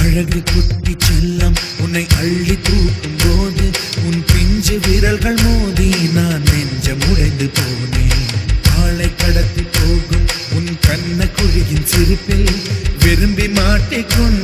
அழகு குட்டி செல்லம் உன்னை அள்ளி தூக்கும் போது உன் பிஞ்சு விரல்கள் மோதி நான் நெஞ்சம் உடைந்து போனேன். ஆளை கடத்தி போகும் உன் கண்ண குழியின் சிரிப்பில் விரும்பி மாட்டிக்கொண்டு